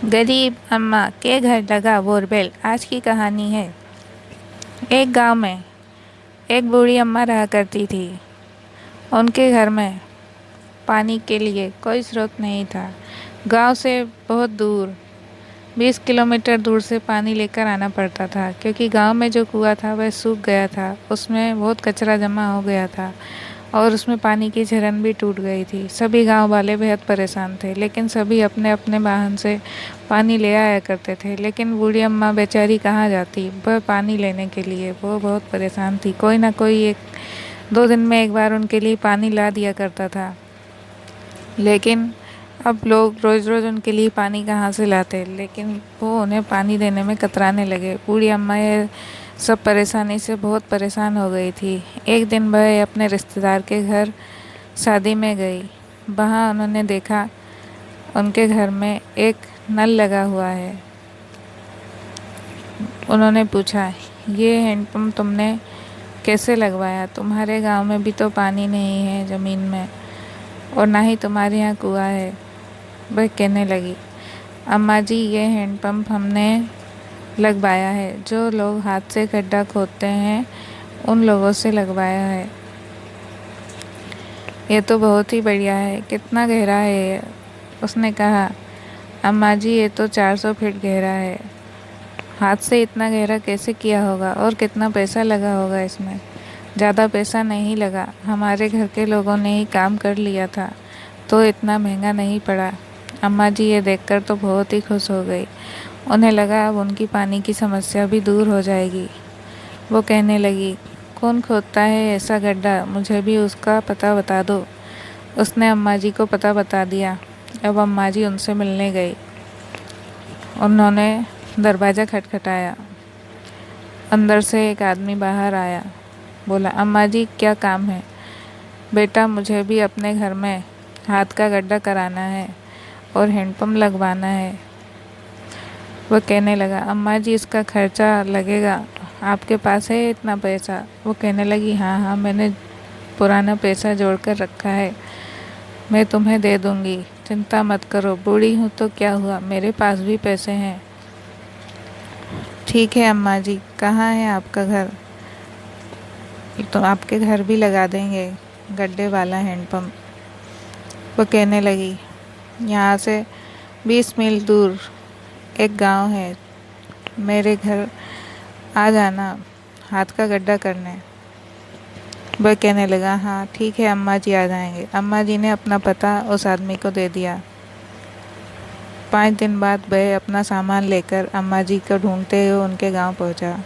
गरीब अम्मा के घर लगा बोरवेल। आज की कहानी है। एक गांव में एक बूढ़ी अम्मा रहा करती थी। उनके घर में पानी के लिए कोई स्रोत नहीं था। गांव से बहुत दूर 20 किलोमीटर दूर से पानी लेकर आना पड़ता था, क्योंकि गांव में जो कुआं था वह सूख गया था। उसमें बहुत कचरा जमा हो गया था और उसमें पानी की झरन भी टूट गई थी। सभी गांव वाले बेहद परेशान थे, लेकिन सभी अपने अपने वाहन से पानी ले आया करते थे। लेकिन बूढ़ी अम्मा बेचारी कहाँ जाती वह पानी लेने के लिए। वो बहुत परेशान थी। कोई ना कोई 1-2 दिन में एक बार उनके लिए पानी ला दिया करता था, लेकिन अब लोग रोज़ रोज़ उनके लिए पानी कहाँ से लाते। लेकिन वो उन्हें पानी देने में कतराने लगे। बूढ़ी अम्मा ये सब परेशानी से बहुत परेशान हो गई थी। एक दिन वह अपने रिश्तेदार के घर शादी में गई। वहाँ उन्होंने देखा उनके घर में एक नल लगा हुआ है। उन्होंने पूछा, ये हैंडपम्प तुमने कैसे लगवाया? तुम्हारे गांव में भी तो पानी नहीं है ज़मीन में, और ना ही तुम्हारे यहाँ कुआं है। वह कहने लगी, अम्मा जी, ये हैंडपम्प हमने लगवाया है। जो लोग हाथ से गड्ढा खोदते हैं उन लोगों से लगवाया है। ये तो बहुत ही बढ़िया है। कितना गहरा है ये? उसने कहा, अम्मा जी, ये तो 400 फीट गहरा है। हाथ से इतना गहरा कैसे किया होगा? और कितना पैसा लगा होगा इसमें? ज़्यादा पैसा नहीं लगा। हमारे घर के लोगों ने ही काम कर लिया था, तो इतना महंगा नहीं पड़ा। अम्मा जी ये देखकर तो बहुत ही खुश हो गई। उन्हें लगा अब उनकी पानी की समस्या भी दूर हो जाएगी। वो कहने लगी, कौन खोदता है ऐसा गड्ढा? मुझे भी उसका पता बता दो। उसने अम्मा जी को पता बता दिया। अब अम्मा जी उनसे मिलने गई। उन्होंने दरवाज़ा खटखटाया। अंदर से एक आदमी बाहर आया। बोला, अम्मा जी, क्या काम है? बेटा, मुझे भी अपने घर में हाथ का गड्ढा कराना है और हैंडपम्प लगवाना है। वह कहने लगा, अम्मा जी, इसका खर्चा लगेगा। आपके पास है इतना पैसा? वो कहने लगी, हाँ हाँ, मैंने पुराना पैसा जोड़ कर रखा है। मैं तुम्हें दे दूँगी, चिंता मत करो। बूढ़ी हूँ तो क्या हुआ, मेरे पास भी पैसे हैं। ठीक है अम्मा जी, कहाँ है आपका घर? तो आपके घर भी लगा देंगे गड्ढे वाला हैंडपम्प। वो कहने लगी, यहाँ से 20 मील दूर एक गांव है, मेरे घर आ जाना हाथ का गड्ढा करने। वह कहने लगा, हाँ ठीक है अम्मा जी, आ जाएंगे। अम्मा जी ने अपना पता उस आदमी को दे दिया। 5 दिन बाद वह अपना सामान लेकर अम्मा जी को ढूंढते हुए उनके गांव पहुंचा।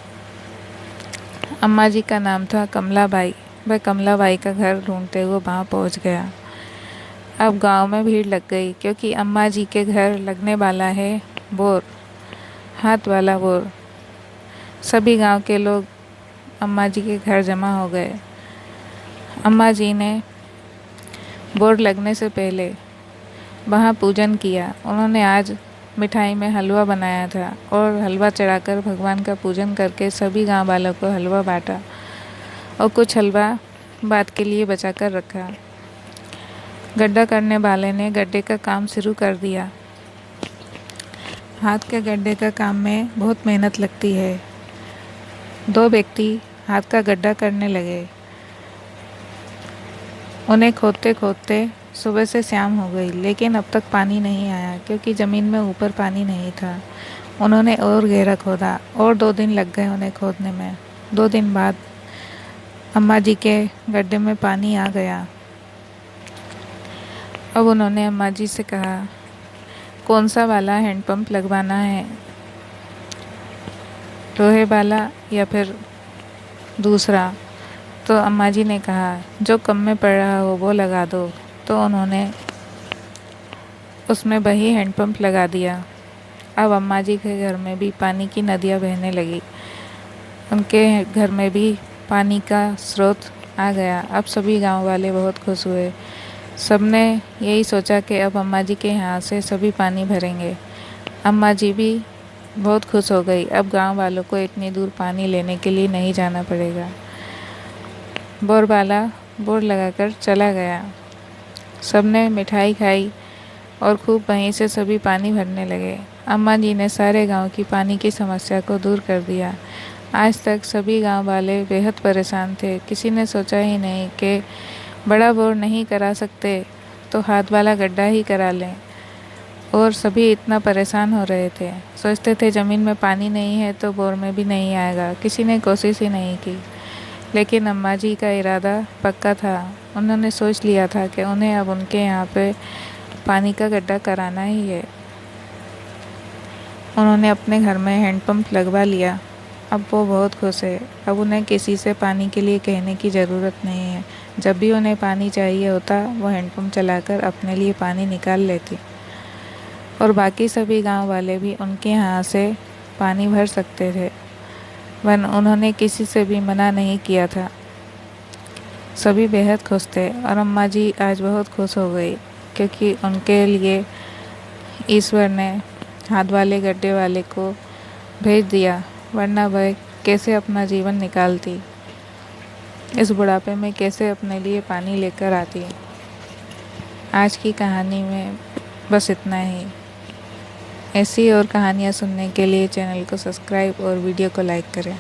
अम्मा जी का नाम था कमलाबाई। वह कमलाबाई का घर ढूंढते हुए वहाँ पहुँच गया। अब गांव में भीड़ लग गई, क्योंकि अम्मा जी के घर लगने वाला है बोर, हाथ वाला बोर। सभी गांव के लोग अम्मा जी के घर जमा हो गए। अम्मा जी ने बोर लगने से पहले वहाँ पूजन किया। उन्होंने आज मिठाई में हलवा बनाया था और हलवा चढ़ाकर भगवान का पूजन करके सभी गांव वालों को हलवा बांटा और कुछ हलवा बाद के लिए बचा कर रखा। गड्ढा करने वाले ने गड्ढे का काम शुरू कर दिया। हाथ के गड्ढे का काम में बहुत मेहनत लगती है। 2 व्यक्ति हाथ का गड्ढा करने लगे। उन्हें खोदते खोदते सुबह से शाम हो गई, लेकिन अब तक पानी नहीं आया, क्योंकि ज़मीन में ऊपर पानी नहीं था। उन्होंने और गहरा खोदा और 2 दिन लग गए उन्हें खोदने में। 2 दिन बाद अम्मा जी के गड्ढे में पानी आ गया। अब उन्होंने अम्मा जी से कहा, कौन सा वाला हैंडपम्प लगवाना है, लोहे वाला या फिर दूसरा? तो अम्मा जी ने कहा, जो कम में पड़ रहा हो वो लगा दो। तो उन्होंने उसमें वही हैंडपम्प लगा दिया। अब अम्मा जी के घर में भी पानी की नदियाँ बहने लगी। उनके घर में भी पानी का स्रोत आ गया। अब सभी गांव वाले बहुत खुश हुए। सबने यही सोचा कि अब अम्मा जी के यहाँ से सभी पानी भरेंगे। अम्मा जी भी बहुत खुश हो गई। अब गांव वालों को इतनी दूर पानी लेने के लिए नहीं जाना पड़ेगा। बोर वाला बोर लगाकर चला गया। सबने मिठाई खाई और खूब वहीं से सभी पानी भरने लगे। अम्मा जी ने सारे गांव की पानी की समस्या को दूर कर दिया। आज तक सभी गांव वाले बेहद परेशान थे। किसी ने सोचा ही नहीं कि बड़ा बोर नहीं करा सकते तो हाथ वाला गड्ढा ही करा लें। और सभी इतना परेशान हो रहे थे, सोचते थे ज़मीन में पानी नहीं है तो बोर में भी नहीं आएगा। किसी ने कोशिश ही नहीं की। लेकिन अम्मा जी का इरादा पक्का था। उन्होंने सोच लिया था कि उन्हें अब उनके यहाँ पे पानी का गड्ढा कराना ही है। उन्होंने अपने घर में हैंडपम्प लगवा लिया। अब वो बहुत खुश है। अब उन्हें किसी से पानी के लिए कहने की ज़रूरत नहीं है। जब भी उन्हें पानी चाहिए होता वो हैंडपम्प चलाकर अपने लिए पानी निकाल लेती और बाकी सभी गांव वाले भी उनके यहाँ से पानी भर सकते थे। उन्होंने किसी से भी मना नहीं किया था। सभी बेहद खुश थे और अम्मा जी आज बहुत खुश हो गई क्योंकि उनके लिए ईश्वर ने हाथ वाले गड्ढे वाले को भेज दिया, वरना वह कैसे अपना जीवन निकालती, इस बुढ़ापे में कैसे अपने लिए पानी लेकर आती। आज की कहानी में बस इतना ही। ऐसी और कहानियाँ सुनने के लिए चैनल को सब्सक्राइब और वीडियो को लाइक करें।